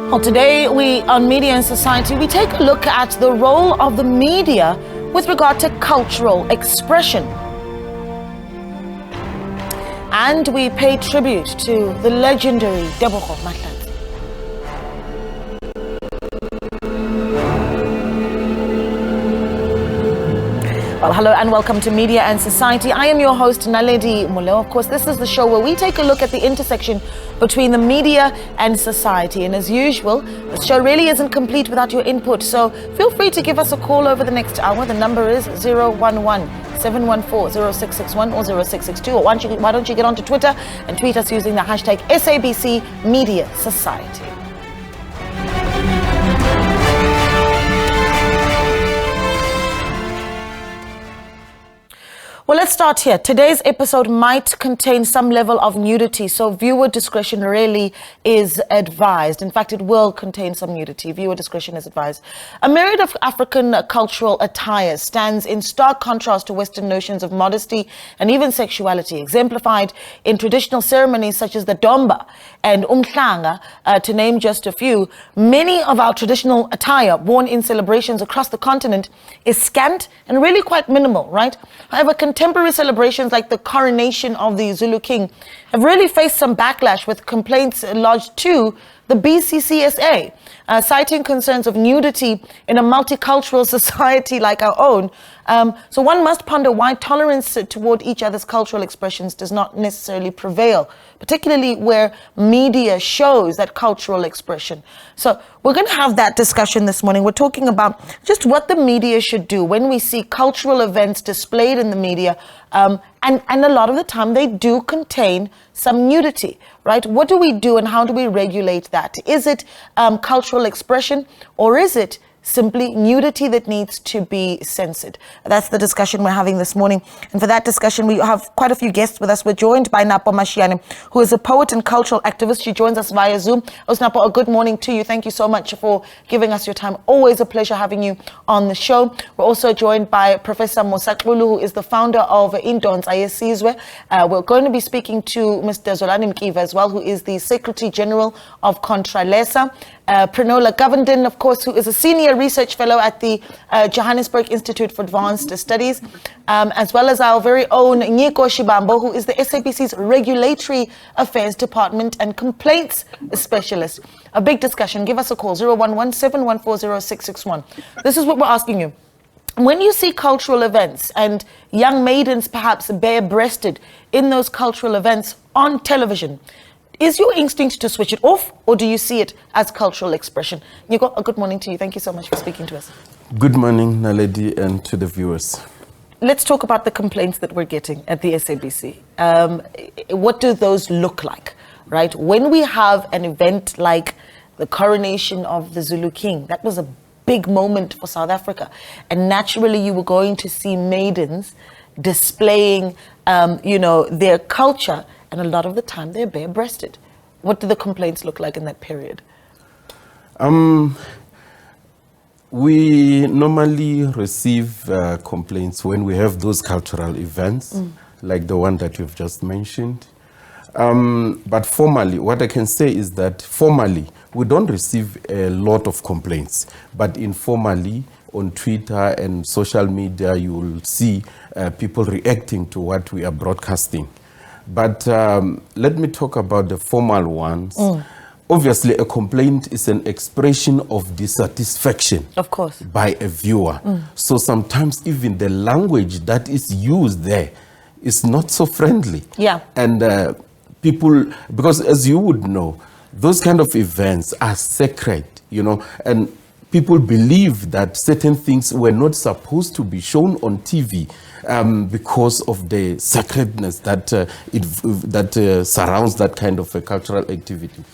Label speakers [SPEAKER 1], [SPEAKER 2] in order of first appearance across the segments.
[SPEAKER 1] Well, today on Media and Society, we take a look at the role of the media with regard to cultural expression. And we pay tribute to the legendary Debogo Mahlatsi. Well, hello and welcome to Media and Society. I am your host, Naledi Mulo. Of course, this is the show where we take a look at the intersection between the media and society. And as usual, the show really isn't complete without your input. So feel free to give us a call over the next hour. The number is 011-714-0661 or 0662. Or why don't you get onto Twitter and tweet us using the hashtag SABC Media Society. Well, let's start here. Today's episode might contain some level of nudity, so viewer discretion really is advised. In fact, it will contain some nudity. Viewer discretion is advised. A myriad of African cultural attire stands in stark contrast to Western notions of modesty and even sexuality, exemplified in traditional ceremonies such as the Domba and Umhlanga, to name just a few. Many of our traditional attire worn in celebrations across the continent is scant and really quite minimal, right? However, contemporary celebrations like the coronation of the Zulu king have really faced some backlash, with complaints lodged to the BCCSA, citing concerns of nudity in a multicultural society like our own. So one must ponder why tolerance toward each other's cultural expressions does not necessarily prevail, particularly where media shows that cultural expression. So we're going to have that discussion this morning. We're talking about just what the media should do when we see cultural events displayed in the media. And a lot of the time they do contain some nudity, right? What do we do and how do we regulate that? Is it cultural expression, or is it simply nudity that needs to be censored? That's the discussion we're having this morning. And for that discussion, we have quite a few guests with us. We're joined by Napo Mashiane, who is a poet and cultural activist. She joins us via Zoom. Napo, a good morning to you. Thank you so much for giving us your time. Always a pleasure having you on the show. We're also joined by Professor Mosakulu, who is the founder of Indons Ayesizwe. We're going to be speaking to Mr. Zolani Mkiva as well, who is the Secretary General of Contralesa. Pranola Govenden, of course, who is a senior research fellow at the Johannesburg Institute for Advanced Studies, as well as our very own Nyiko Shibambo, who is the SABC's Regulatory Affairs Department and Complaints Specialist. A big discussion. Give us a call, 011-714-0661. This is what we're asking you. When you see cultural events and young maidens perhaps bare-breasted in those cultural events on television, is your instinct to switch it off, or do you see it as cultural expression? Nyiko, a good morning to you. Thank you so much for speaking to us.
[SPEAKER 2] Good morning, Naledi, and to the viewers.
[SPEAKER 1] Let's talk about the complaints that we're getting at the SABC. What do those look like, right? When we have an event like the coronation of the Zulu king, that was a big moment for South Africa. And naturally, you were going to see maidens displaying, their culture. And a lot of the time, they're bare-breasted. What do the complaints look like in that period?
[SPEAKER 2] We normally receive complaints when we have those cultural events, like the one that you've just mentioned. But formally, what I can say is that formally, we don't receive a lot of complaints. But informally, on Twitter and social media, you will see people reacting to what we are broadcasting. But let me talk about the formal ones. Obviously, a complaint is an expression of dissatisfaction,
[SPEAKER 1] of course,
[SPEAKER 2] by a viewer. So sometimes even the language that is used there is not so friendly.
[SPEAKER 1] Yeah.
[SPEAKER 2] And people, because as you would know, those kind of events are sacred, and people believe that certain things were not supposed to be shown on TV because of the sacredness that surrounds that kind of a cultural activity.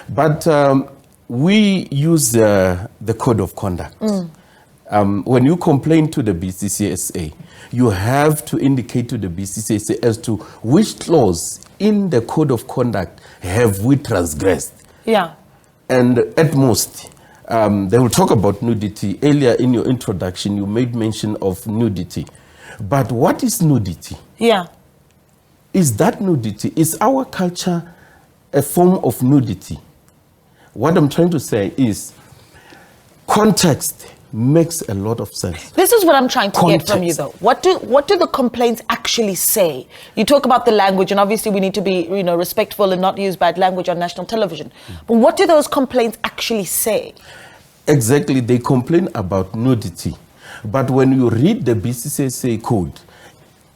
[SPEAKER 2] But we use the code of conduct. When you complain to the BCCSA, you have to indicate to the BCCSA as to which clause in the code of conduct have we transgressed.
[SPEAKER 1] Yeah.
[SPEAKER 2] And at most, they will talk about nudity. Earlier in your introduction, you made mention of nudity. But what is nudity?
[SPEAKER 1] Yeah.
[SPEAKER 2] Is that nudity? Is our culture a form of nudity? What I'm trying to say is context makes a lot of sense.
[SPEAKER 1] This is what I'm trying to
[SPEAKER 2] Context.
[SPEAKER 1] get from you, though. What do the complaints actually say? You talk about the language, and obviously we need to be, respectful and not use bad language on national television. But what do those complaints actually say?
[SPEAKER 2] Exactly, they complain about nudity. But when you read the BCCSA code,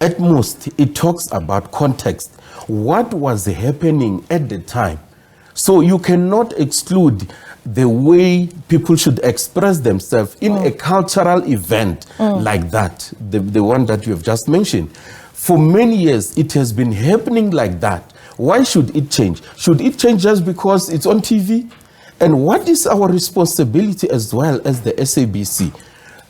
[SPEAKER 2] at most it talks about context. What was happening at the time? So you cannot exclude the way people should express themselves in a cultural event like that, the one that you have just mentioned. For many years, it has been happening like that. Why should it change? Should it change just because it's on TV? And what is our responsibility as well as the SABC?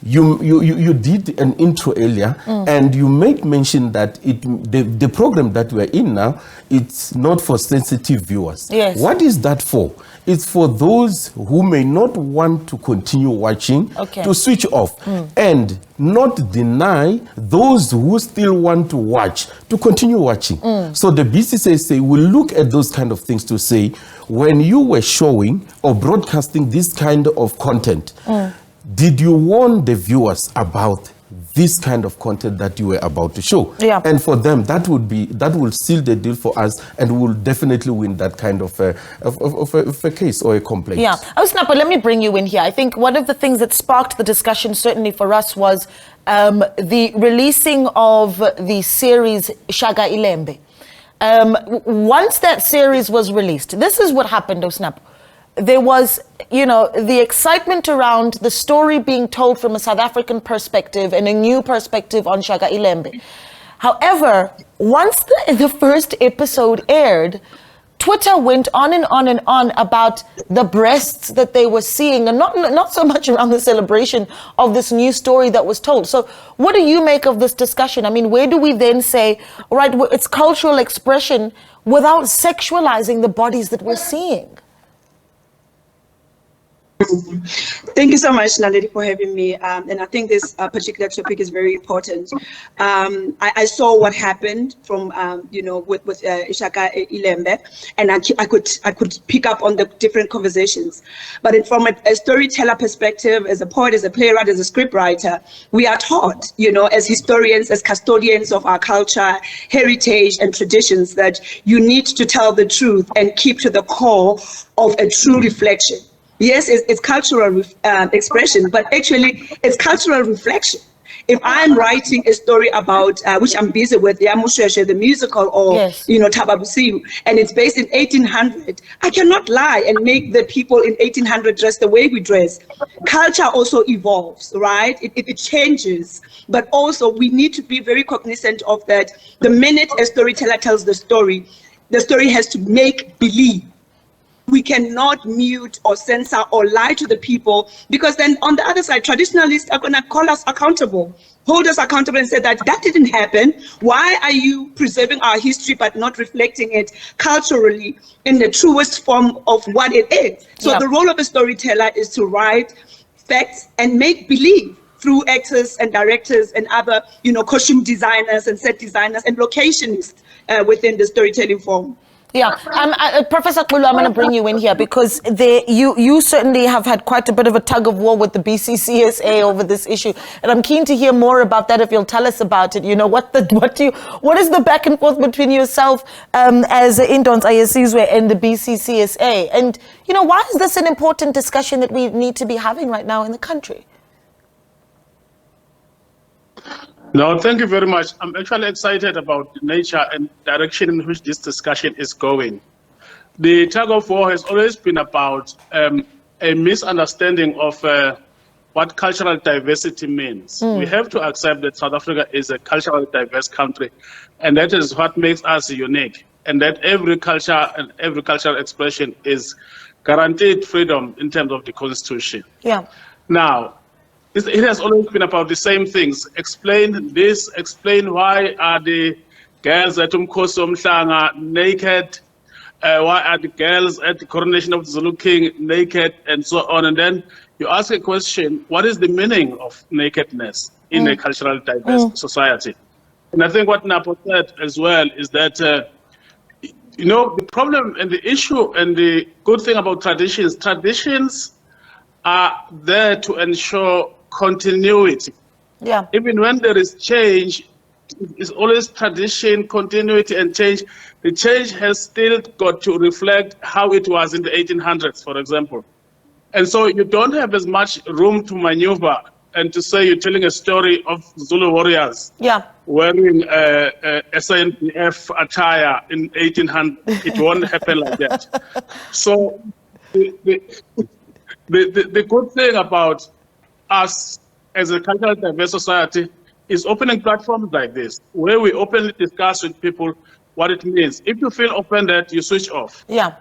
[SPEAKER 2] You did an intro earlier, and you made mention that the program that we're in now, it's not for sensitive viewers.
[SPEAKER 1] Yes.
[SPEAKER 2] What is that for? It's for those who may not want to continue watching, to switch off, and not deny those who still want to watch to continue watching. So the BCCSA will look at those kind of things to say, when you were showing or broadcasting this kind of content, did you warn the viewers about this kind of content that you were about to show?
[SPEAKER 1] Yeah.
[SPEAKER 2] And for them, that will seal the deal for us, and will definitely win that kind of a case or a complaint.
[SPEAKER 1] Yeah. Snapper, let me bring you in here. I think one of the things that sparked the discussion, certainly for us, was the releasing of the series Shaka Ilembe. Once that series was released, this is what happened, Osnap. There was, the excitement around the story being told from a South African perspective and a new perspective on Shaka Ilembe. However, once the first episode aired, Twitter went on and on and on about the breasts that they were seeing, and not so much around the celebration of this new story that was told. So what do you make of this discussion? I mean, where do we then say, all right, it's cultural expression without sexualizing the bodies that we're seeing?
[SPEAKER 3] Thank you so much, Naledi, for having me. And I think this particular topic is very important. I saw what happened from, with Shaka Ilembe, and I could pick up on the different conversations. But from a storyteller perspective, as a poet, as a playwright, as a scriptwriter, we are taught, as historians, as custodians of our culture, heritage, and traditions, that you need to tell the truth and keep to the core of a true reflection. Yes, it's cultural expression, but actually it's cultural reflection. If I'm writing a story about, which I'm busy with, Yamushweshe, the musical, or, Tababusiu, and it's based in 1800, I cannot lie and make the people in 1800 dress the way we dress. Culture also evolves, right? It changes. But also we need to be very cognizant of that. The minute a storyteller tells the story has to make believe. We cannot mute or censor or lie to the people, because then on the other side, traditionalists are going to call us accountable, hold us accountable and say that didn't happen. Why are you preserving our history but not reflecting it culturally in the truest form of what it is? So the role of a storyteller is to write facts and make believe through actors and directors and other, costume designers and set designers and locationists within the storytelling form.
[SPEAKER 1] Yeah, Professor Kulu, I'm going to bring you in here, because you certainly have had quite a bit of a tug of war with the BCCSA over this issue, and I'm keen to hear more about that. If you'll tell us about it, what is the back and forth between yourself as Indons Ayesizwe and the BCCSA, and why is this an important discussion that we need to be having right now in the country?
[SPEAKER 4] No, thank you very much. I'm actually excited about the nature and direction in which this discussion is going. The tug of war has always been about a misunderstanding of what cultural diversity means. We have to accept that South Africa is a culturally diverse country, and that is what makes us unique, and that every culture and every cultural expression is guaranteed freedom in terms of the Constitution.
[SPEAKER 1] Yeah.
[SPEAKER 4] Now, it has always been about the same things. Explain this, explain why are the girls at Umkhosi Umhlanga naked, why are the girls at the coronation of the Zulu king naked, and so on. And then you ask a question, what is the meaning of nakedness in a culturally diverse society? And I think what Napo said as well is that You know, the problem and the issue and the good thing about traditions are there to ensure continuity.
[SPEAKER 1] Yeah.
[SPEAKER 4] Even when there is change, it's always tradition, continuity, and change. The change has still got to reflect how it was in the 1800s, for example. And so you don't have as much room to maneuver and to say you're telling a story of Zulu warriors
[SPEAKER 1] Yeah.
[SPEAKER 4] wearing SANDF attire in 1800. It won't happen like that. So the good thing about us as a culturally diverse society is opening platforms like this, where we openly discuss with people what it means. If you feel offended, you switch off.
[SPEAKER 1] Yeah.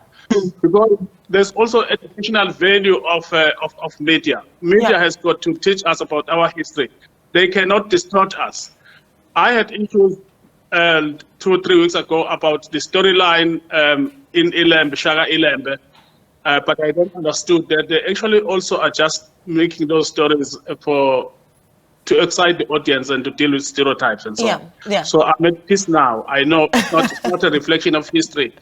[SPEAKER 4] Because there's also educational value of media. Media
[SPEAKER 1] Yeah.
[SPEAKER 4] has got to teach us about our history. They cannot distort us. I had issues 2 or 3 weeks ago about the storyline in Ilembe, Shaka Ilembe, but I don't understood that they actually also are just making those stories to excite the audience and to deal with stereotypes and so on.
[SPEAKER 1] Yeah.
[SPEAKER 4] So I'm at peace now. I know it's not a reflection of history.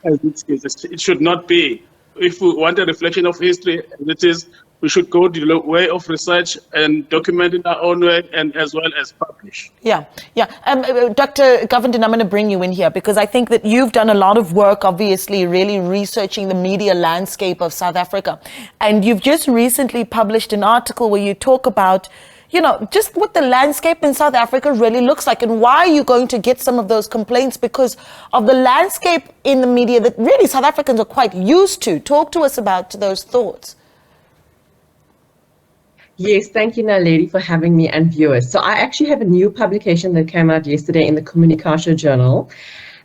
[SPEAKER 4] As it should not be. If we want a reflection of history, as it is, we should go the way of research and document in our own way, and as well as publish.
[SPEAKER 1] Yeah. Dr. Govenden, I'm going to bring you in here because I think that you've done a lot of work, obviously, really researching the media landscape of South Africa. And you've just recently published an article where you talk about, you know, just what the landscape in South Africa really looks like and why you're going to get some of those complaints because of the landscape in the media that really South Africans are quite used to. Talk to us about those thoughts.
[SPEAKER 5] Yes, thank you, Naledi, for having me and viewers. So I actually have a new publication that came out yesterday in the Communication Journal.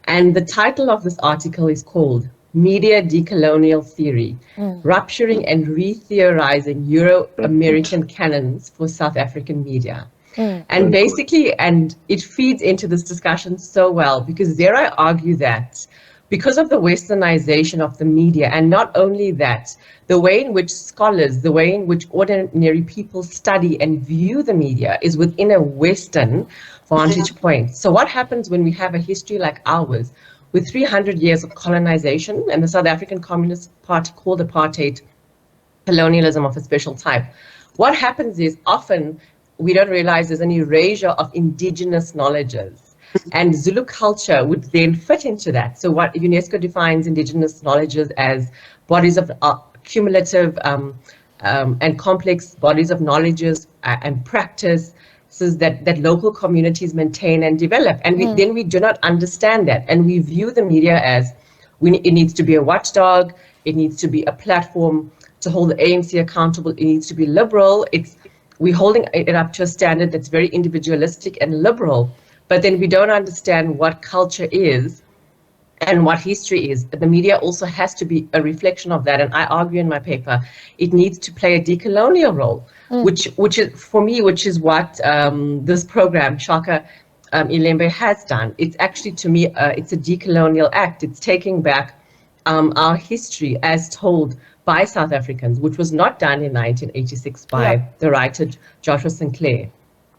[SPEAKER 5] And the title of this article is called Media Decolonial Theory, Rupturing and Re-Theorizing Euro-American Canons for South African Media. And basically, and it feeds into this discussion so well, because there I argue that because of the westernization of the media, and not only that, the way in which scholars, the way in which ordinary people study and view the media is within a Western vantage point. So what happens when we have a history like ours, with 300 years of colonization and the South African Communist Party called apartheid colonialism of a special type? What happens is often we don't realize there's an erasure of indigenous knowledges. And Zulu culture would then fit into that. So what UNESCO defines indigenous knowledges as bodies of cumulative and complex bodies of knowledges and practice, so that local communities maintain and develop. And then we do not understand that. And we view the media as, it needs to be a watchdog, it needs to be a platform to hold the ANC accountable, it needs to be liberal. We're holding it up to a standard that's very individualistic and liberal, but then we don't understand what culture is and what history is. The media also has to be a reflection of that. And I argue in my paper, it needs to play a decolonial role, which is, for me, which is what this program, Shaka Ilembe, has done. It's actually, to me, it's a decolonial act. It's taking back our history as told by South Africans, which was not done in 1986 by the writer Joshua Sinclair.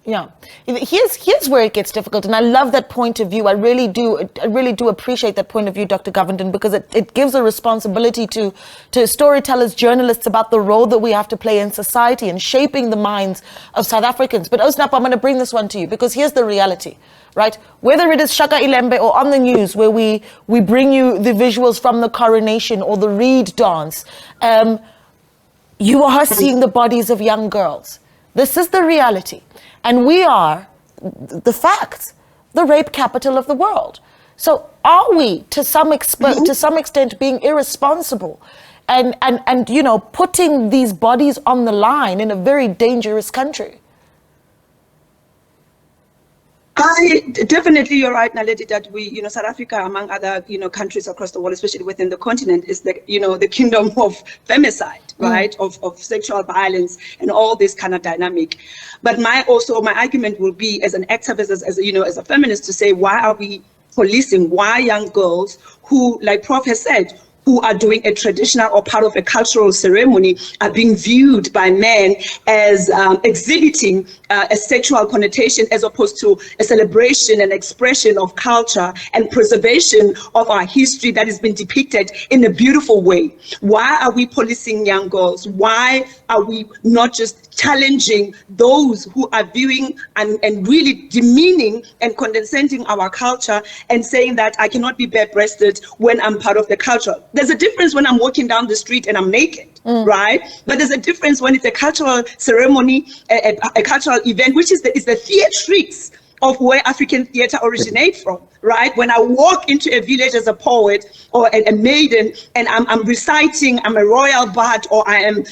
[SPEAKER 1] Yeah, here's where it gets difficult, and I love that point of view. I really do appreciate that point of view, Dr. Govenden, because it gives a responsibility to storytellers, journalists about the role that we have to play in society and shaping the minds of South Africans. But Osnap, I'm going to bring this one to you because here's the reality, right? Whether it is Shaka Ilembe or on the news where we bring you the visuals from the coronation or the reed dance, you are seeing the bodies of young girls. This is the reality. And we are, the facts, the rape capital of the world. So are we, to some extent, being irresponsible and you know, putting these bodies on the line in a very dangerous country?
[SPEAKER 3] Definitely, you're right, Naledi, that we, you know, South Africa, among other, you know, countries across the world, especially within the continent, is the, you know, the kingdom of femicide, right, of sexual violence and all this kind of dynamic. But my argument will be, as an activist, as you know, as a feminist, to say, why are we policing? Why young girls who, like Prof has said, who are doing a traditional or part of a cultural ceremony are being viewed by men as exhibiting a sexual connotation as opposed to a celebration and expression of culture and preservation of our history that has been depicted in a beautiful way. Why are we policing young girls? Why are we not just challenging those who are viewing and really demeaning and condescending our culture and saying that I cannot be bare-breasted when I'm part of the culture? There's a difference when I'm walking down the street and I'm naked, right? But there's a difference when it's a cultural ceremony, a cultural event, which is the theatrics of where African theater originates from, right? When I walk into a village as a poet or a maiden and I'm reciting, I'm a royal bard, or I am,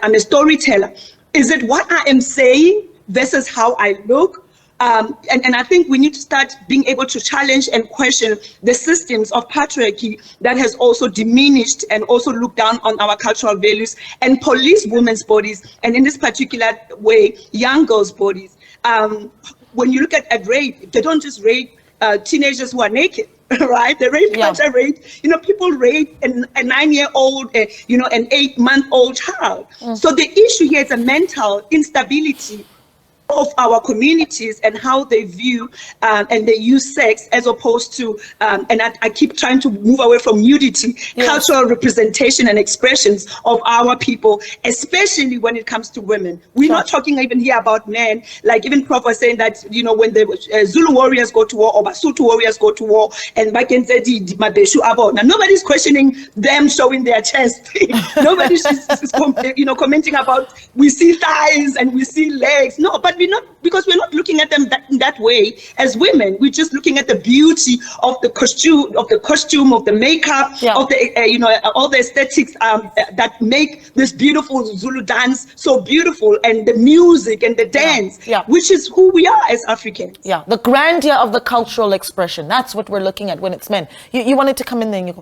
[SPEAKER 3] I'm a storyteller. Is it what I am saying versus how I look? And I think we need to start being able to challenge and question the systems of patriarchy that has also diminished and also looked down on our cultural values and police women's bodies, and in this particular way, young girls' bodies. When you look at rape, they don't just rape teenagers who are naked, right? They rape, culture rape. People rape a 9-year-old, an 8-month-old child. So the issue here is a mental instability of our communities and how they view and they use sex, as opposed to, and I keep trying to move away from nudity, cultural representation and expressions of our people, especially when it comes to women. We're not talking even here about men, like even Prof was saying that, when the Zulu warriors go to war or Basotho warriors go to war, and now nobody's questioning them showing their chest. Nobody's commenting about we see thighs and we see legs. No, but we're not, because we're not looking at them that way as women. We're just looking at the beauty of the costume, of the makeup, of the all the aesthetics that make this beautiful Zulu dance so beautiful, and the music and the dance, which is who we are as Africans.
[SPEAKER 1] Yeah, the grandeur of the cultural expression. That's what we're looking at when it's men. You wanted to come in there and you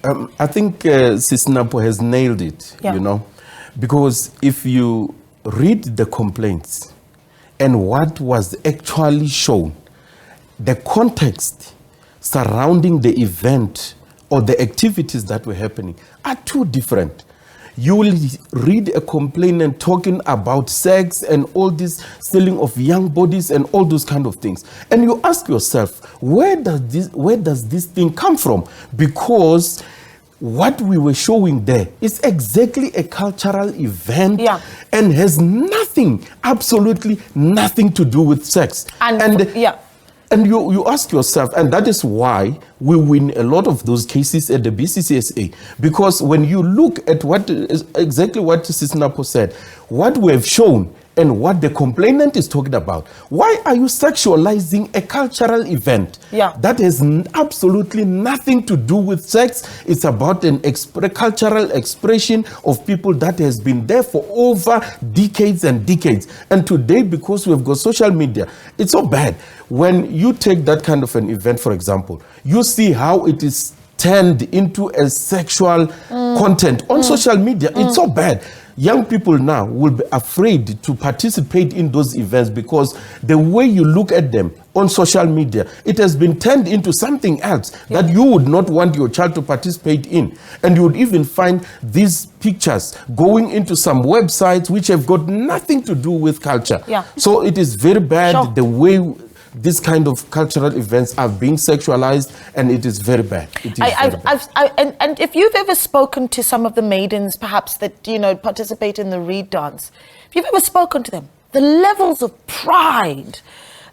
[SPEAKER 1] go.
[SPEAKER 2] I think Sis Napo has nailed it, because if you read the complaints and what was actually shown, the context surrounding the event or the activities that were happening are too different. You will read a complainant talking about sex and all this selling of young bodies and all those kind of things. And you ask yourself, where does this thing come from? Because what we were showing there is exactly a cultural event and has nothing, absolutely nothing to do with sex. And you ask yourself, and that is why we win a lot of those cases at the BCCSA, because when you look at exactly what Sis Napo said, what we have shown and what the complainant is talking about, why are you sexualizing a cultural event that has absolutely nothing to do with sex? It's about an cultural expression of people that has been there for over decades and decades. And today, because we've got social media, it's so bad. When you take that kind of an event, for example, you see how it is turned into a sexual content on social media. It's so bad. Young people now will be afraid to participate in those events because the way you look at them on social media, it has been turned into something else that you would not want your child to participate in. And you would even find these pictures going into some websites which have got nothing to do with culture. So it is very bad the way this kind of cultural events are being sexualized, and it is very bad. It is very bad.
[SPEAKER 1] And if you've ever spoken to some of the maidens, perhaps that participate in the reed dance, if you've ever spoken to them, the levels of pride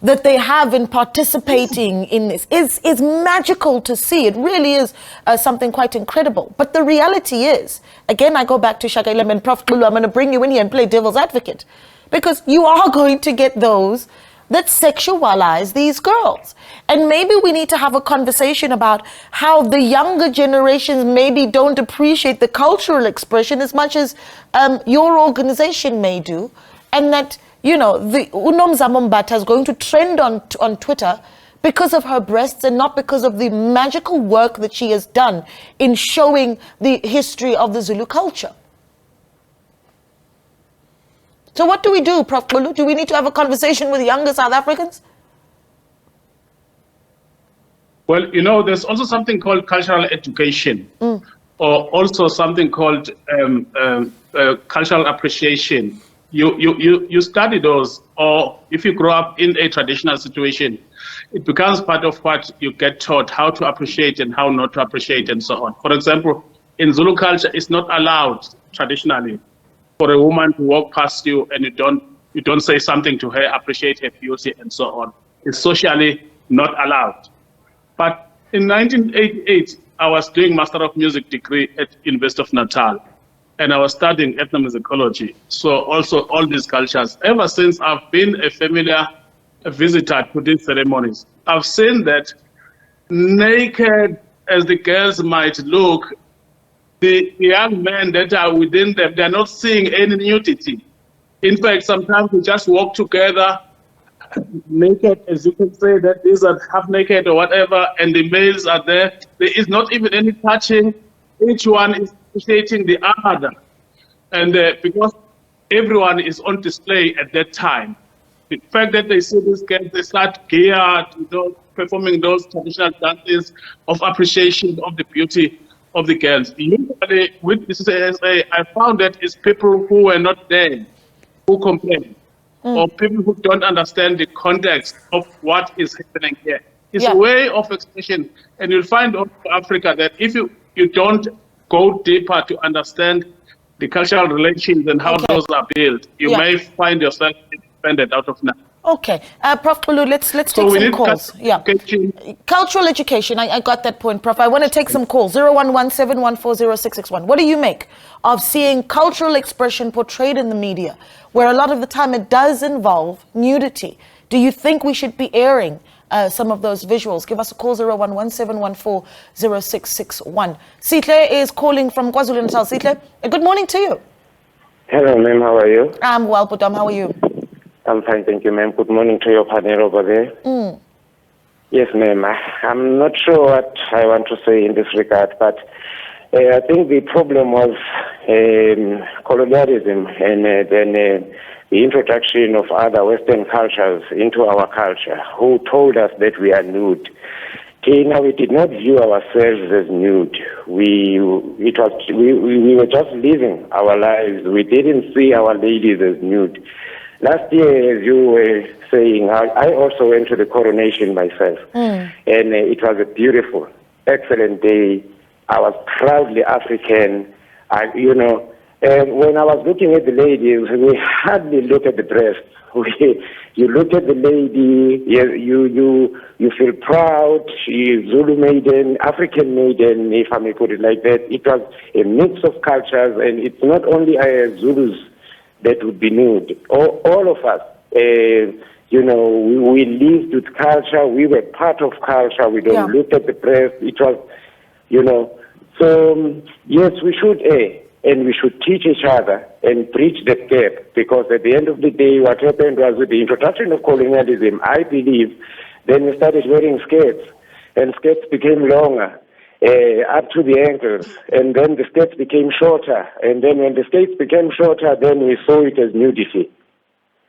[SPEAKER 1] that they have in participating in this is magical to see. It really is something quite incredible. But the reality is, again, I go back to Shaka Ilembe and Prof. Kulu, I'm going to bring you in here and play devil's advocate, because you are going to get those that sexualize these girls. And maybe we need to have a conversation about how the younger generations maybe don't appreciate the cultural expression as much as your organization may do, and that, the Unomzamo Mbatha is going to trend on Twitter because of her breasts and not because of the magical work that she has done in showing the history of the Zulu culture. So what do we do, Prof. Kulu? Do we need to have a conversation with younger South Africans?
[SPEAKER 4] Well, there's also something called cultural education. or also something called cultural appreciation. You study those, or if you grow up in a traditional situation, it becomes part of what you get taught, how to appreciate and how not to appreciate and so on. For example, in Zulu culture, it's not allowed traditionally for a woman to walk past you and you don't say something to her, appreciate her beauty and so on. It's socially not allowed. But in 1988, I was doing Master of Music degree at University of Natal, and I was studying ethnomusicology. So also all these cultures. Ever since I've been a visitor to these ceremonies, I've seen that naked as the girls might look, the young men that are within them, they're not seeing any nudity. In fact, sometimes we just walk together naked, as you can say, that these are half naked or whatever, and the males are there. There is not even any touching. Each one is appreciating the other. And because everyone is on display at that time, the fact that they see these girls, they start geared, performing those traditional dances of appreciation of the beauty of the girls. Usually with the CSA, I found that it's people who were not there who complain, or people who don't understand the context of what is happening here. It's a way of expression, and you'll find in Africa that if you don't go deeper to understand the cultural relations and how those are built, you may find yourself independent out of now.
[SPEAKER 1] Okay, Prof. Bulu, let's take some calls. Cultural education, I got that point, Prof. I want to take some calls. 011-714-0661. What do you make of seeing cultural expression portrayed in the media, where a lot of the time it does involve nudity? Do you think we should be airing some of those visuals? Give us a call, 011-714-0661. Sitle is calling from KwaZulu-Natal. Sitle, good morning to you.
[SPEAKER 6] Hello, ma'am. How are you?
[SPEAKER 1] I'm well, Putam. How are you?
[SPEAKER 6] I'm fine, thank you, ma'am. Good morning to your partner over there. Yes, ma'am. I'm not sure what I want to say in this regard, but I think the problem was colonialism and then the introduction of other Western cultures into our culture, who told us that we are nude. Now, we did not view ourselves as nude. We were just living our lives. We didn't see our ladies as nude. Last year, as you were saying, I also went to the coronation myself, and it was a beautiful, excellent day. I was proudly African. And when I was looking at the ladies, we hardly look at the breasts. You look at the lady, you feel proud. She's Zulu maiden, African maiden, if I may put it like that. It was a mix of cultures, and it's not only Zulus that would be nude. All of us, we lived with culture. We were part of culture. We don't look at the press. It was, So, yes, we should and we should teach each other and bridge that gap, because at the end of the day, what happened was with the introduction of colonialism, I believe, then we started wearing skirts, and skirts became longer. Up to the ankles, and then the skirts became shorter, and then when the skirts became shorter, then we saw it as nudity,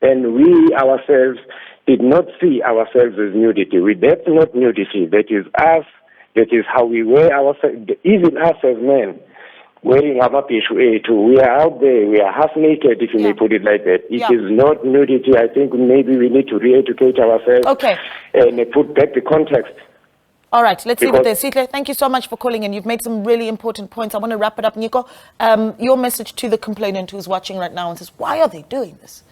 [SPEAKER 6] and we ourselves did not see ourselves as nudity. That's not nudity. That is us. That is how we wear ourselves. Even us as men, wearing amapishu too. We are out there. We are half naked, if you may put it like that. It is not nudity. I think maybe we need to re-educate ourselves and put back the context.
[SPEAKER 1] All right, let's leave it there. Sitle, thank you so much for calling in. You've made some really important points. I want to wrap it up. Nico, your message to the complainant who's watching right now and says, why are they doing this?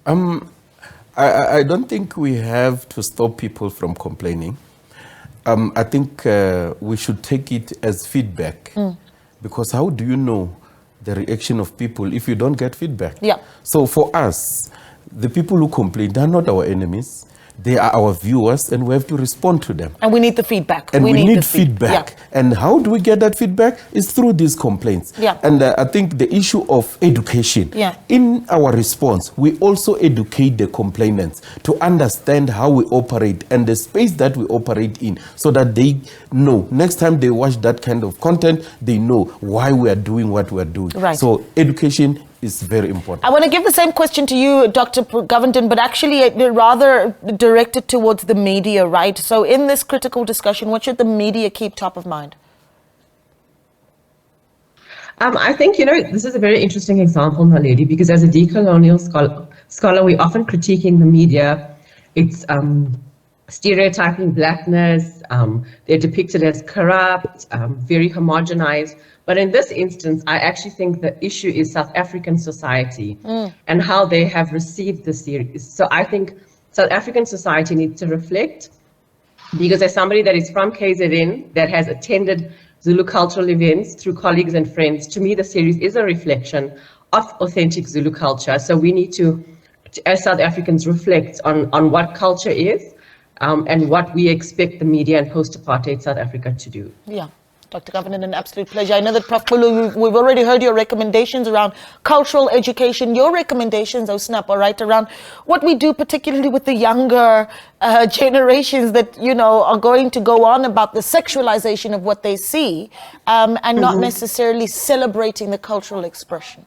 [SPEAKER 2] I don't think we have to stop people from complaining. I think we should take it as feedback. Because how do you know the reaction of people if you don't get feedback? So for us, the people who complain, they're not our enemies. They are our viewers, and we have to respond to them.
[SPEAKER 1] And we need the feedback.
[SPEAKER 2] And we need feedback. And how do we get that feedback? It's through these complaints. And I think the issue of education, in our response, we also educate the complainants to understand how we operate and the space that we operate in, so that they know next time they watch that kind of content, they know why we are doing what we are doing. So education is very important.
[SPEAKER 1] I want to give the same question to you, Dr. Govenden, but actually rather directed towards the media, right? So in this critical discussion, what should the media keep top of mind?
[SPEAKER 5] I think, this is a very interesting example, Naledi, because as a decolonial scholar, we're often critiquing the media. It's stereotyping blackness, they're depicted as corrupt, very homogenized. But in this instance, I actually think the issue is South African society and how they have received the series. So I think South African society needs to reflect, because as somebody that is from KZN, that has attended Zulu cultural events through colleagues and friends, to me, the series is a reflection of authentic Zulu culture. So we need to, as South Africans, reflect on what culture is and what we expect the media and post-apartheid South Africa to do.
[SPEAKER 1] Yeah. Dr. Governor, an absolute pleasure. I know that Prof. Pulu, we've already heard your recommendations around cultural education. Your recommendations, Snap, are right around what we do, particularly with the younger generations that, are going to go on about the sexualization of what they see and not necessarily celebrating the cultural expression.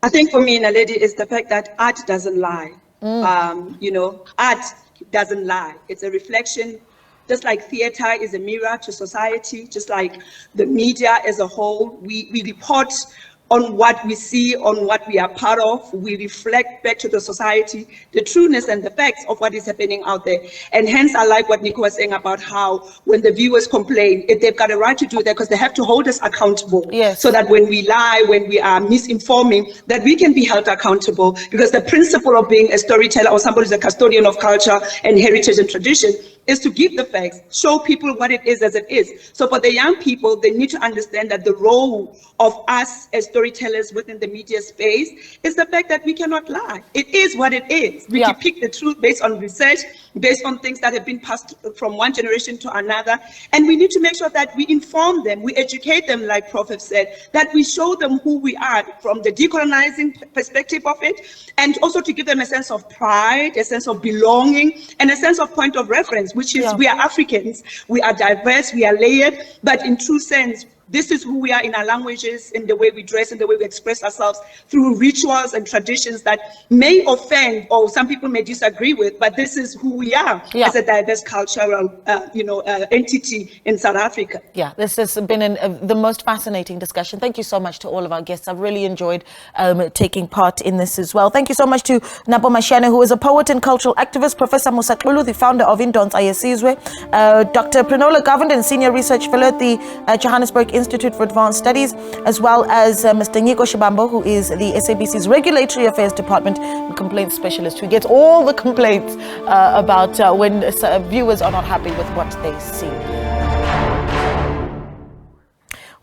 [SPEAKER 3] I think for me, Naledi, is the fact that art doesn't lie. Art doesn't lie. It's a reflection. Just like theater is a mirror to society, just like the media as a whole, we report on what we see, on what we are part of. We reflect back to the society the trueness and the facts of what is happening out there. And hence, I like what Nico was saying about how when the viewers complain, they've got a right to do that because they have to hold us accountable.
[SPEAKER 1] Yes.
[SPEAKER 3] So that when we lie, when we are misinforming, that we can be held accountable. Because the principle of being a storyteller or somebody who's a custodian of culture and heritage and tradition is to give the facts, show people what it is as it is. So for the young people, they need to understand that the role of us as storytellers within the media space is the fact that we cannot lie. It is what it is. We depict the truth based on research, based on things that have been passed from one generation to another. And we need to make sure that we inform them, we educate them, like Prof said, that we show them who we are from the decolonizing perspective of it, and also to give them a sense of pride, a sense of belonging, and a sense of point of reference, which is we are Africans, we are diverse, we are layered, but in true sense, this is who we are in our languages, in the way we dress, in the way we express ourselves through rituals and traditions that may offend or some people may disagree with, but this is who we are as a diverse cultural, entity in South Africa.
[SPEAKER 1] Yeah, this has been the most fascinating discussion. Thank you so much to all of our guests. I've really enjoyed taking part in this as well. Thank you so much to Nabo Mashane, who is a poet and cultural activist, Professor Musaqulu, the founder of Indons Ayesizwe, Dr. Prinola Govenden, Senior Research Fellow at the Johannesburg Institute for Advanced Studies, as well as Mr. Nico Shibambo, who is the SABC's Regulatory Affairs Department and Complaints Specialist, who gets all the complaints about when viewers are not happy with what they see.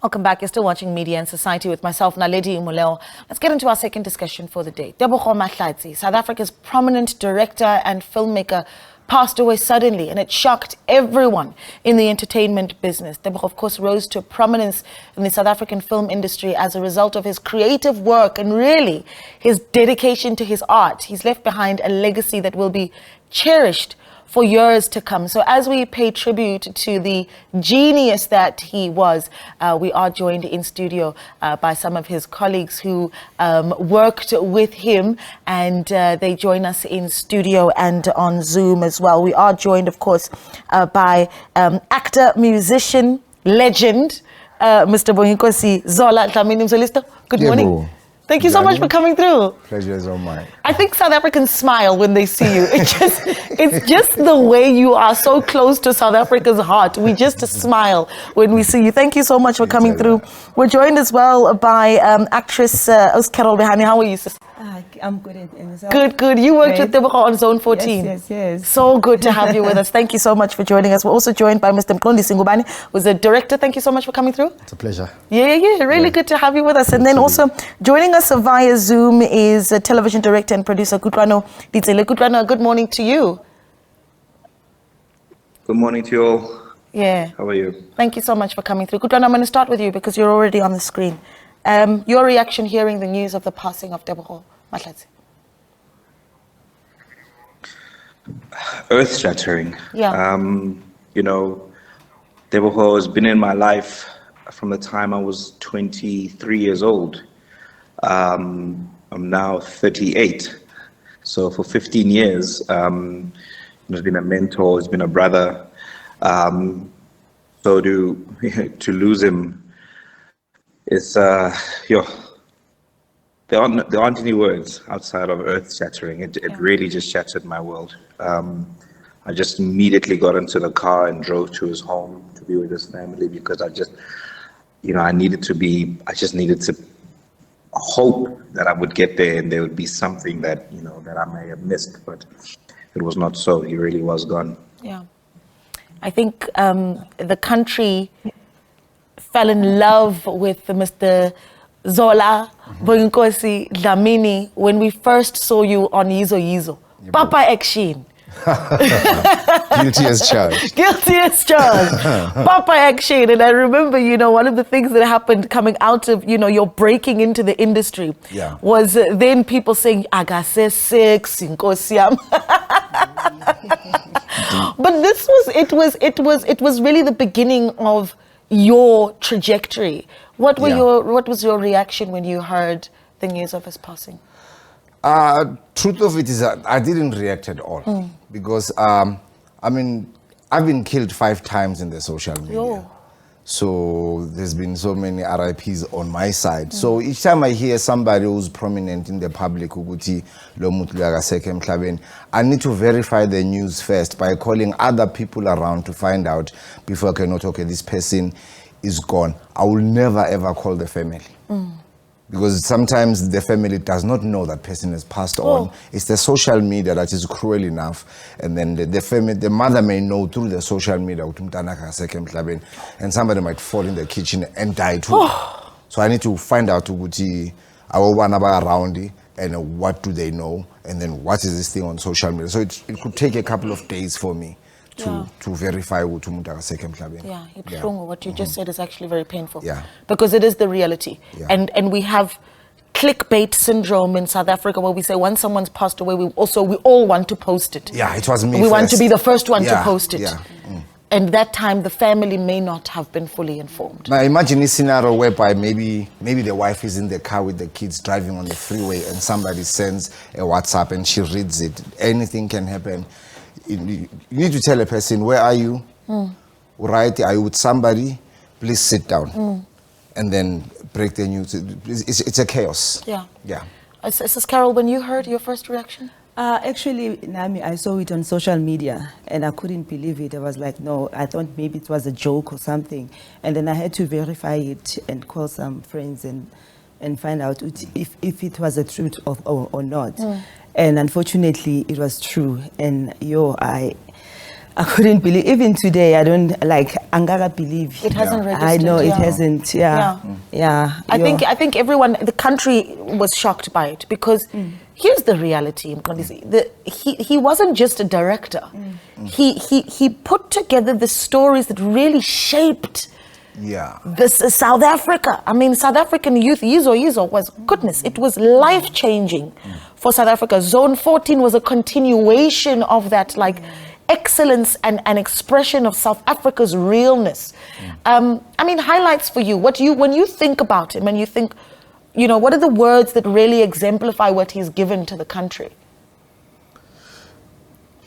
[SPEAKER 1] Welcome back. You're still watching Media and Society with myself, Naledi Muleo. Let's get into our second discussion for the day. Tebogo Mahlatsi, South Africa's prominent director and filmmaker, passed away suddenly, and it shocked everyone in the entertainment business. Tebogo, of course, rose to prominence in the South African film industry as a result of his creative work and really his dedication to his art. He's left behind a legacy that will be cherished for years to come. So as we pay tribute to the genius that he was, we are joined in studio by some of his colleagues who worked with him, and they join us in studio and on Zoom as well. We are joined, of course, by actor, musician, legend, Mr. Bonginkosi Zola Dlamini Mzolisto. Good morning. Thank you so much for coming through.
[SPEAKER 7] Pleasure is all mine.
[SPEAKER 1] I think South Africans smile when they see you. It's just the way you are so close to South Africa's heart. We just smile when we see you. Thank you so much for coming through. We're joined as well by actress Carol Behani. How are you, sister?
[SPEAKER 8] I'm good.
[SPEAKER 1] Good. You worked with Tebogo on Zone 14.
[SPEAKER 8] Yes.
[SPEAKER 1] So good to have you with us. Thank you so much for joining us. We're also joined by Mr. Mklondi Singubani, who's a director. Thank you so much for coming through.
[SPEAKER 7] It's a pleasure.
[SPEAKER 1] Yeah. Really good to have you with us. And then also joining us via Zoom is television director and producer Kutlwano Ditsele. Kutlwano, good morning to you.
[SPEAKER 9] Good morning to you all.
[SPEAKER 1] Yeah.
[SPEAKER 9] How are you?
[SPEAKER 1] Thank you so much for coming through. Kutlwano, I'm going to start with you because you're already on the screen. Your reaction hearing the news of the passing of Tebogo Mahlatsi?
[SPEAKER 9] Earth-shattering.
[SPEAKER 1] Yeah.
[SPEAKER 9] Tebogo has been in my life from the time I was 23 years old. I'm now 38. So for 15 years, he's been a mentor, he's been a brother. So to lose him It's yo, there aren't any words outside of earth shattering. It really just shattered my world. I just immediately got into the car and drove to his home to be with his family because I just needed to hope that I would get there and there would be something that, that I may have missed, but it was not so. He really was gone.
[SPEAKER 1] Yeah. I think the country fell in love with Mr. Zola Boyinkosi Dlamini when we first saw you on Yizo Yizo. Papa Action.
[SPEAKER 7] Guilty as charged.
[SPEAKER 1] Guilty as charged. Papa Action. And I remember, one of the things that happened coming out of, your breaking into the industry was then people saying, Agase 6, Inkosiam. But it was really the beginning of your trajectory. What was your reaction when you heard the news of his passing?
[SPEAKER 7] Truth of it is that I didn't react at all because I've been killed 5 times in the social media.
[SPEAKER 1] Yo.
[SPEAKER 7] So there's been so many RIPs on my side. So each time I hear somebody who's prominent in the public, I need to verify the news first by calling other people around to find out before I can not, okay, this person is gone. I will never ever call the family. Because sometimes the family does not know that person has passed on. It's the social media that is cruel enough. And then the mother may know through the social media, and somebody might fall in the kitchen and die too. So I need to find out around and what do they know, and then what is this thing on social media. So it could take a couple of days for me to verify what
[SPEAKER 1] you just said is actually very painful.
[SPEAKER 7] Yeah.
[SPEAKER 1] Because it is the reality.
[SPEAKER 7] Yeah.
[SPEAKER 1] And we have clickbait syndrome in South Africa where we say once someone's passed away, we all want to post it.
[SPEAKER 7] Yeah, it was me
[SPEAKER 1] We want to
[SPEAKER 7] first.
[SPEAKER 1] be the first one to post it.
[SPEAKER 7] Yeah.
[SPEAKER 1] And that time the family may not have been fully informed.
[SPEAKER 7] Now imagine a scenario whereby maybe the wife is in the car with the kids driving on the freeway and somebody sends a WhatsApp and she reads it. Anything can happen. You need to tell a person, where are you? Right? Are you with somebody? Please sit down. And then break the news. It's a chaos.
[SPEAKER 1] Yeah.
[SPEAKER 7] Yeah.
[SPEAKER 1] Sis Carol, when you heard your first reaction?
[SPEAKER 8] Actually, Nami, I saw it on social media and I couldn't believe it. I was like, no, I thought maybe it was a joke or something. And then I had to verify it and call some friends and find out if it was the truth or not. And unfortunately, it was true. And I couldn't believe, even today, I don't Angara believe.
[SPEAKER 1] It hasn't registered.
[SPEAKER 8] I know it hasn't, yeah.
[SPEAKER 1] I think everyone, the country was shocked by it because here's the reality, he wasn't just a director. He put together the stories that really shaped this South Africa. I mean, South African youth, Yizo was goodness. It was life-changing for South Africa. Zone 14 was a continuation of that, excellence and an expression of South Africa's realness. Highlights for you. When you think about him and you think, what are the words that really exemplify what he's given to the country?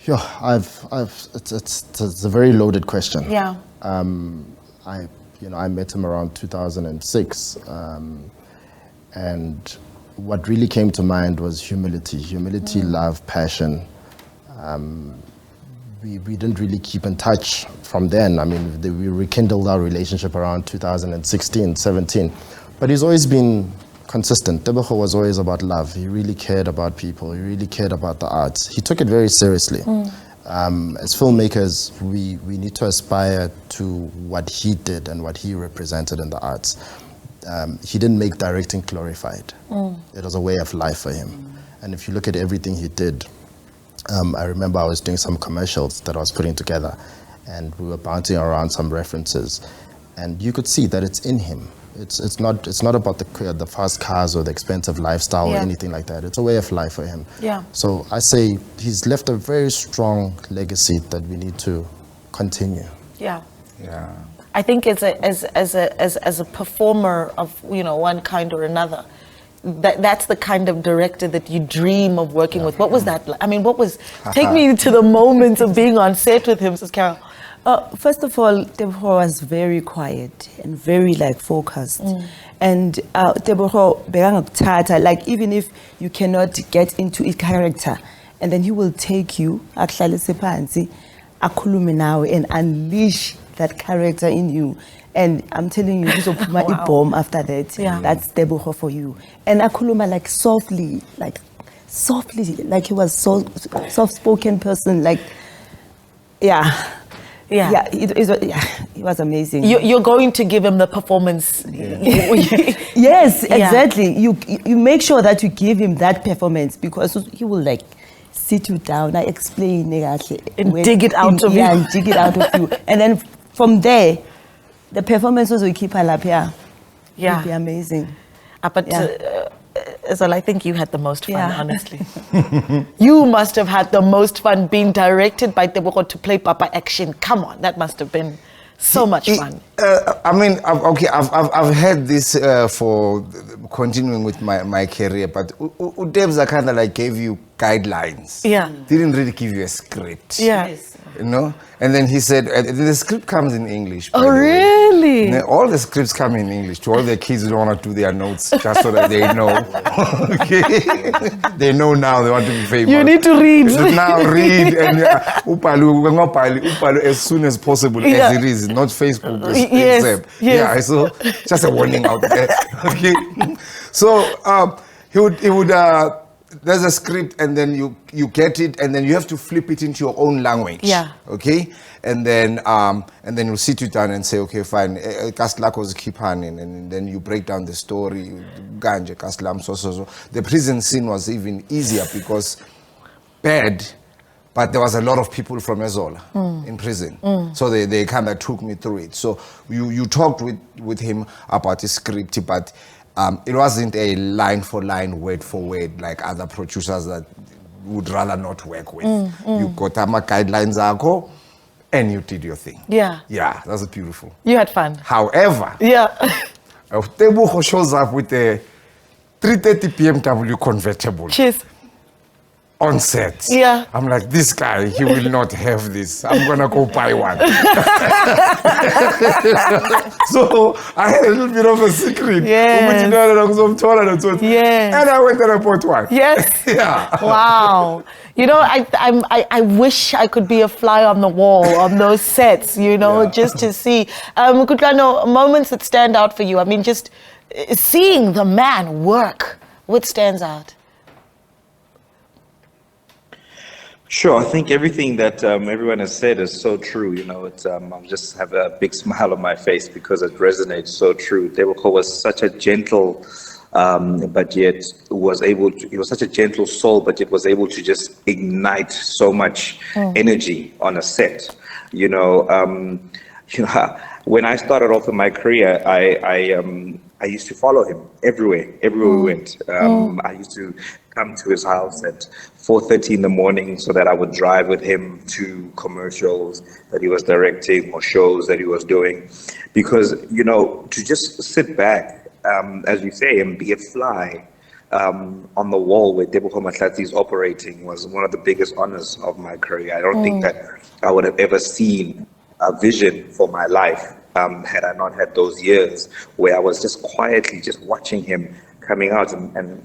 [SPEAKER 10] Yeah, it's a very loaded question.
[SPEAKER 1] Yeah.
[SPEAKER 10] I met him around 2006, and what really came to mind was humility, love, passion. We didn't really keep in touch from then. We rekindled our relationship around 2016, 17, but he's always been consistent. Tebogo was always about love. He really cared about people. He really cared about the arts. He took it very seriously. As filmmakers, we need to aspire to what he did and what he represented in the arts. He didn't make directing glorified. It was a way of life for him. And if you look at everything he did, I remember I was doing some commercials that I was putting together and we were bouncing around some references and you could see that it's in him. It's not about the fast cars or the expensive lifestyle or anything like that. It's a way of life for him.
[SPEAKER 1] Yeah.
[SPEAKER 10] So I say he's left a very strong legacy that we need to continue.
[SPEAKER 1] Yeah.
[SPEAKER 7] Yeah.
[SPEAKER 1] I think as a performer of one kind or another, that's the kind of director that you dream of working with. What was that like? Take me to the moments of being on set with him, Sis Carol.
[SPEAKER 8] First of all, Tebogo was very quiet and very focused. And Tebogo bekangakuthatha, like even if you cannot get into a character, and then he will take you, akuhlalise phansi, akhulume nawe, and unleash that character in you. And I'm telling you, this will put my bomb after that.
[SPEAKER 1] Yeah.
[SPEAKER 8] That's Tebogo for you. And akhuluma like softly, like he was so soft-spoken person, like, yeah. Yeah, he was amazing.
[SPEAKER 1] You're going to give him the performance.
[SPEAKER 8] Yes, exactly. You make sure that you give him that performance, because he will like sit you down, I explain
[SPEAKER 1] and dig it out of you.
[SPEAKER 8] Yeah, and dig it out of you. And then from there, the performances will keep her up here.
[SPEAKER 1] Yeah.
[SPEAKER 8] It'll be amazing.
[SPEAKER 1] So I think you had the most fun, honestly. You must have had the most fun being directed by Tebogo to play Papa Action. Come on, that must have been so much fun.
[SPEAKER 7] I mean, I've had this for continuing with my career, but Udebza kind of like gave you guidelines.
[SPEAKER 1] Yeah.
[SPEAKER 7] Didn't really give you a script.
[SPEAKER 1] Yeah. Yes.
[SPEAKER 7] You know? And then he said, the script comes in English.
[SPEAKER 1] Oh, really?
[SPEAKER 7] All the scripts come in English to all the kids who don't want to do their notes, just so that they know. Okay? They know now they want to be famous.
[SPEAKER 1] You need to read.
[SPEAKER 7] Now read and upalu as soon as possible, as it is, not Facebook.
[SPEAKER 1] Yes.
[SPEAKER 7] Yeah, so just a warning out there. Okay? So he would there's a script, and then you get it, and then you have to flip it into your own language.
[SPEAKER 1] Yeah.
[SPEAKER 7] Okay? And then you'll sit you down and say, okay, fine, Kastlakos Kipanin, and then you break down the story, Ganje, Kastlam, so. The prison scene was even easier because bad, but there was a lot of people from Ezola in prison. So they kind of took me through it. So you talked with him about the script, but it wasn't a line for line, word for word, like other producers that would rather not work with. You got guidelines, and you did your thing.
[SPEAKER 1] Yeah.
[SPEAKER 7] Yeah, that's beautiful.
[SPEAKER 1] You had fun.
[SPEAKER 7] However, Tebogo shows up with a 330 BMW convertible.
[SPEAKER 1] Cheers.
[SPEAKER 7] On set.
[SPEAKER 1] Yeah.
[SPEAKER 7] I'm like, this guy, he will not have this. I'm gonna go buy one. So I had a little bit of a secret.
[SPEAKER 1] Yes.
[SPEAKER 7] And I went and I bought one.
[SPEAKER 1] Yes.
[SPEAKER 7] Yeah.
[SPEAKER 1] Wow. You know, I wish I could be a fly on the wall on those sets, you know, just to see. Kutlano, moments that stand out for you. I mean, just seeing the man work, what stands out?
[SPEAKER 9] Sure, I think everything that everyone has said is so true. You know, I just have a big smile on my face because it resonates so true. Tebogo was such a gentle, but yet he was such a gentle soul, but yet was able to just ignite so much energy on a set. You know, when I started off in my career, I used to follow him everywhere we went. I used to come to his house at 4:30 in the morning so that I would drive with him to commercials that he was directing or shows that he was doing. Because, you know, to just sit back, as you say, and be a fly on the wall where Tebogo Mahlatsi is operating was one of the biggest honors of my career. I don't think that I would have ever seen a vision for my life had I not had those years where I was just quietly just watching him coming out, and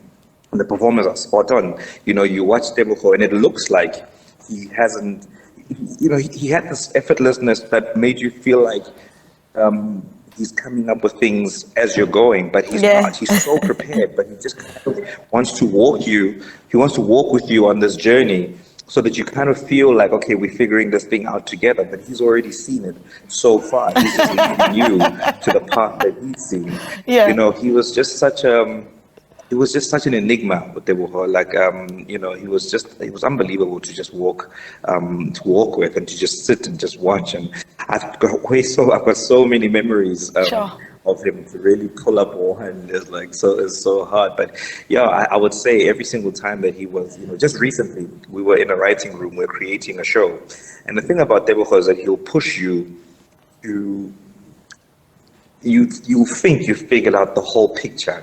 [SPEAKER 9] the performers are spot on. You know, you watch Tebogo and it looks like he hasn't, you know, he had this effortlessness that made you feel like he's coming up with things as you're going, but he's not. He's so prepared, but he just kind of wants to walk with you on this journey so that you kind of feel like, okay, we're figuring this thing out together, but he's already seen it so far. He's just leading you to the path that he's seen.
[SPEAKER 1] Yeah.
[SPEAKER 9] You know, he was just such an enigma with Tebogo. Like, you know, he was unbelievable to just walk with and to just sit and just watch. And I've got so many memories of him to really pull up one. It's so hard. But yeah, I would say every single time that he was, you know, just recently we were in a writing room, we're creating a show. And the thing about Tebogo is that he'll push you to, you think you figured out the whole picture.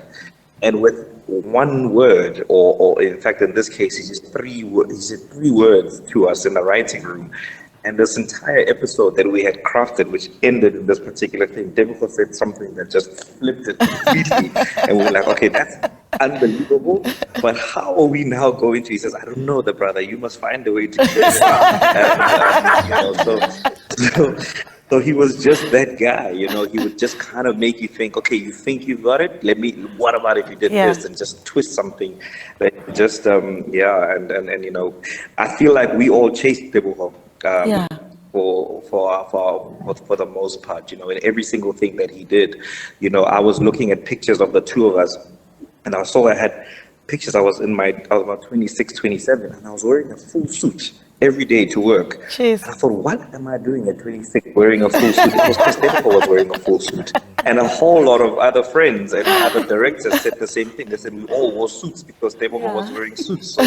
[SPEAKER 9] And with one word, or in fact, in this case, he said three words to us in the writing room. And this entire episode that we had crafted, which ended in this particular thing, Deborah said something that just flipped it completely. And we were like, okay, that's unbelievable. But how are we now going to? He says, I don't know, the brother. You must find a way to get this out. So he was just that guy, you know. He would just kind of make you think, okay, you think you got it? What about if you did this, and just twist something that just, and you know, I feel like we all chased Deborah. For the most part, you know, in every single thing that he did. You know, I was looking at pictures of the two of us, and I saw I had pictures. I was about 26, 27, and I was wearing a full suit every day to work.
[SPEAKER 1] Jeez.
[SPEAKER 9] And I thought, what am I doing at 26 wearing a full suit? Because Christopher was wearing a full suit. And a whole lot of other friends and other directors said the same thing. They said we all wore suits because Deborah was wearing suits. So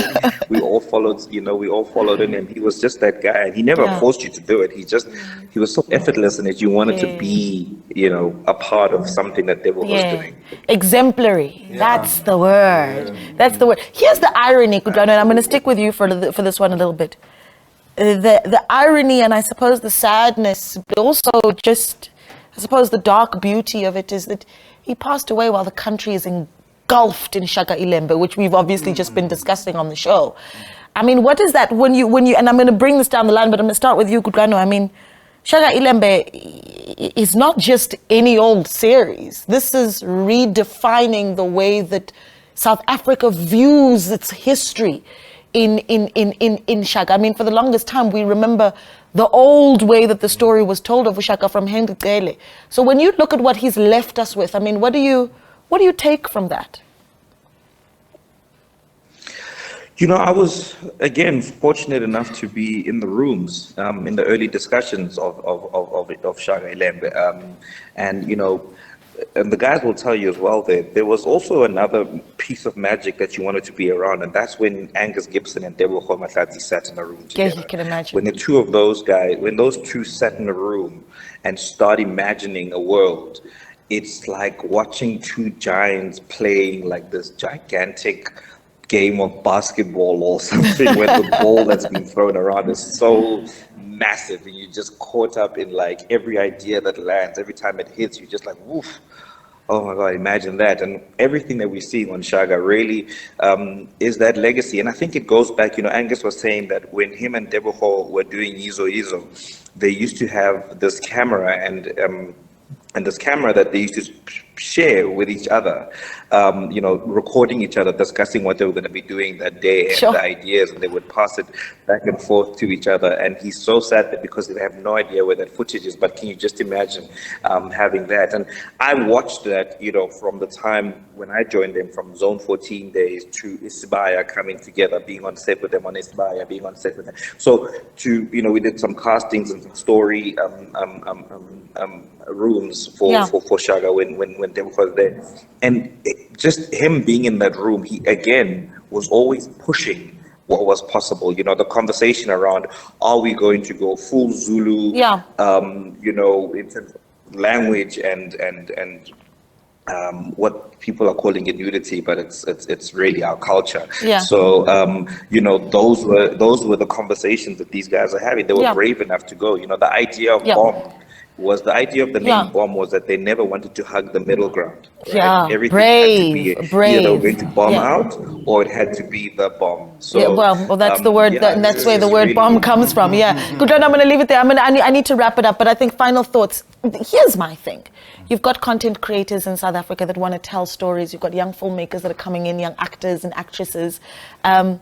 [SPEAKER 9] we all followed, him, and he was just that guy. And he never forced you to do it. He was so effortless in it. You wanted to be, you know, a part of something that Deborah was doing.
[SPEAKER 1] Exemplary. That's the word. That's the word. Here's the irony, Kudrano, and I'm going to stick with you for this one a little bit. The irony, and I suppose the sadness, but also just, I suppose, the dark beauty of it is that he passed away while the country is engulfed in Shaka Ilembe, which we've obviously just been discussing on the show. I mean, what is that when you, and I'm going to bring this down the line, but I'm going to start with you, Kudrano. I mean, Shaka Ilembe is not just any old series. This is redefining the way that South Africa views its history in Shaka. I mean, for the longest time, we remember the old way that the story was told of Shaka from Henry Gele. So when you look at what he's left us with, I mean, what do you take from that?
[SPEAKER 9] You know, I was, again, fortunate enough to be in the rooms, in the early discussions of Shaka Ilembe. And, you know, and the guys will tell you as well that there was also another piece of magic that you wanted to be around, and that's when Angus Gibson and Deborah Khomatladzi sat in a room together.
[SPEAKER 1] Yeah, you can imagine.
[SPEAKER 9] When the two of those guys, when those two sat in a room and start imagining a world, it's like watching two giants playing like this gigantic game of basketball or something where the ball that's being thrown around is so massive and you just caught up in like every idea that lands. Every time it hits, you're just like, woof. Oh my God, imagine that. And everything that we see on Shaka really is that legacy. And I think it goes back, you know, Angus was saying that when him and Deborah were doing Yizo, they used to have this camera and this camera that they used to share with each other, you know, recording each other, discussing what they were going to be doing that day and the ideas, and they would pass it back and forth to each other. And he's so sad that because they have no idea where that footage is, but can you just imagine having that? And I watched that, you know, from the time when I joined them, from Zone 14 days to Isibaya coming together, being on set with them on Isibaya, being on set with them. So to, you know, we did some castings and some story rooms for Shaka when Deborah was there. And just him being in that room, he again was always pushing what was possible. You know, the conversation around, are we going to go full Zulu? You know, in terms of language and what people are calling it unity, but it's really our culture. So you know, those were the conversations that these guys are having. They were brave enough to go. You know, the idea of bomb was the idea of the name bomb was that they never wanted to hug the middle ground. Right? Everything had to be either they were going to bomb out or it had to be the bomb. So
[SPEAKER 1] well, that's the word. That's where the word really bomb comes from. Good. I'm going to leave it there. I need to wrap it up. But I think final thoughts. Here's my thing. You've got content creators in South Africa that want to tell stories. You've got young filmmakers that are coming in, young actors and actresses. And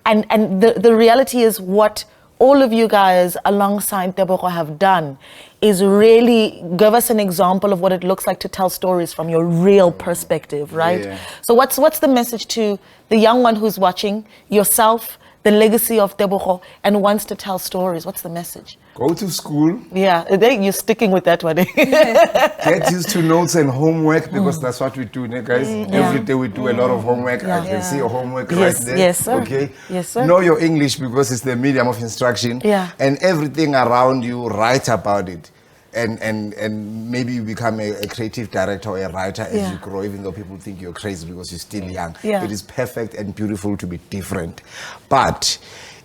[SPEAKER 1] the reality is what all of you guys alongside Deborah have done is really give us an example of what it looks like to tell stories from your real perspective, right? So what's the message to the young one who's watching, yourself, the legacy of Deborah, and wants to tell stories? What's the message?
[SPEAKER 7] Go to school.
[SPEAKER 1] You're sticking with that one.
[SPEAKER 7] Get used to notes and homework, because that's what we do, guys. Every day we do a lot of homework. I can see your homework right there.
[SPEAKER 1] Yes, sir.
[SPEAKER 7] Okay.
[SPEAKER 1] Yes, sir.
[SPEAKER 7] Know your English, because it's the medium of instruction. And everything around you, write about it. And maybe you become a creative director or a writer as you grow, even though people think you're crazy because you're still young. It is perfect and beautiful to be different. But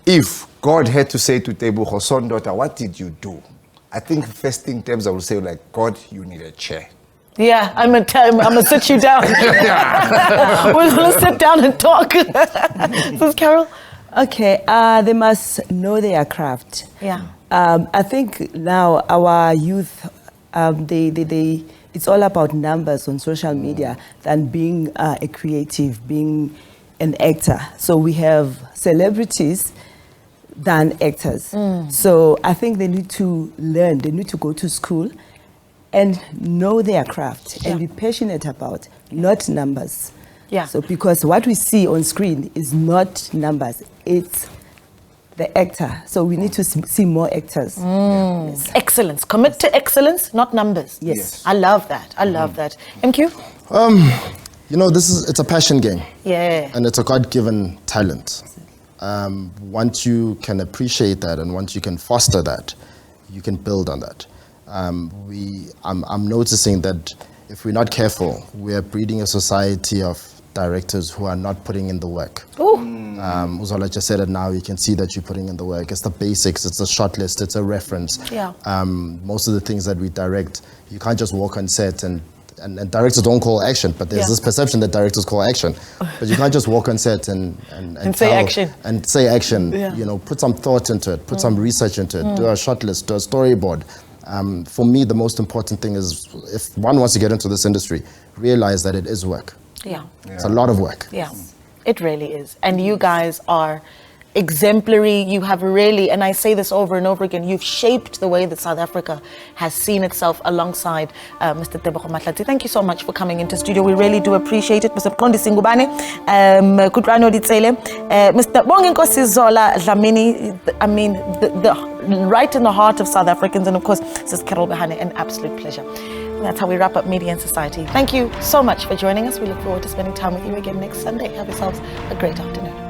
[SPEAKER 7] if God had to say to Tebogo, son, daughter, what did you do? I think first thing terms I would say, like, God, you need a chair.
[SPEAKER 1] Yeah, I'm gonna sit you down. We're gonna sit down and talk. This is Carol.
[SPEAKER 8] Okay, they must know their craft.
[SPEAKER 1] Yeah.
[SPEAKER 8] I think now our youth, it's all about numbers on social media than being a creative, being an actor. So we have celebrities than actors. So I think they need to learn, they need to go to school and know their craft and be passionate about, not numbers.
[SPEAKER 1] Yeah.
[SPEAKER 8] So because what we see on screen is not numbers, it's the actor. So we need to see more actors. Yes.
[SPEAKER 1] Excellence. Commit to excellence, not numbers.
[SPEAKER 8] Yes.
[SPEAKER 1] I love that. I love that. MQ?
[SPEAKER 10] You know, it's a passion game.
[SPEAKER 1] Yeah.
[SPEAKER 10] And it's a God-given talent. Once you can appreciate that and once you can foster that, you can build on that. I'm noticing that if we're not careful, we are breeding a society of directors who are not putting in the work. Uzola just said it now, you can see that you're putting in the work. It's the basics, it's a shot list, it's a reference.
[SPEAKER 1] Yeah.
[SPEAKER 10] Most of the things that we direct, you can't just walk on set and directors don't call action, but there's this perception that directors call action. But you can't just walk on set and
[SPEAKER 1] say action.
[SPEAKER 10] And say action.
[SPEAKER 1] Yeah.
[SPEAKER 10] You know, put some thought into it, put some research into it, do a shot list, do a storyboard. For me, the most important thing is if one wants to get into this industry, realize that it is work.
[SPEAKER 1] Yeah.
[SPEAKER 10] It's a lot of work.
[SPEAKER 1] Yeah, it really is. And you guys are exemplary. You have really, and I say this over and over again, you've shaped the way that South Africa has seen itself alongside Mr. Tebogo Mahlatsi. Thank you so much for coming into studio. We really do appreciate it. Mr. Kondi Singubane, Kudrano Ditsele, Mr. Bonginkosi Zola Dlamini, I mean, the right in the heart of South Africans, and of course, Sis Carol Behane, an absolute pleasure. That's how we wrap up Media and Society. Thank you so much for joining us. We look forward to spending time with you again next Sunday. Have yourselves a great afternoon.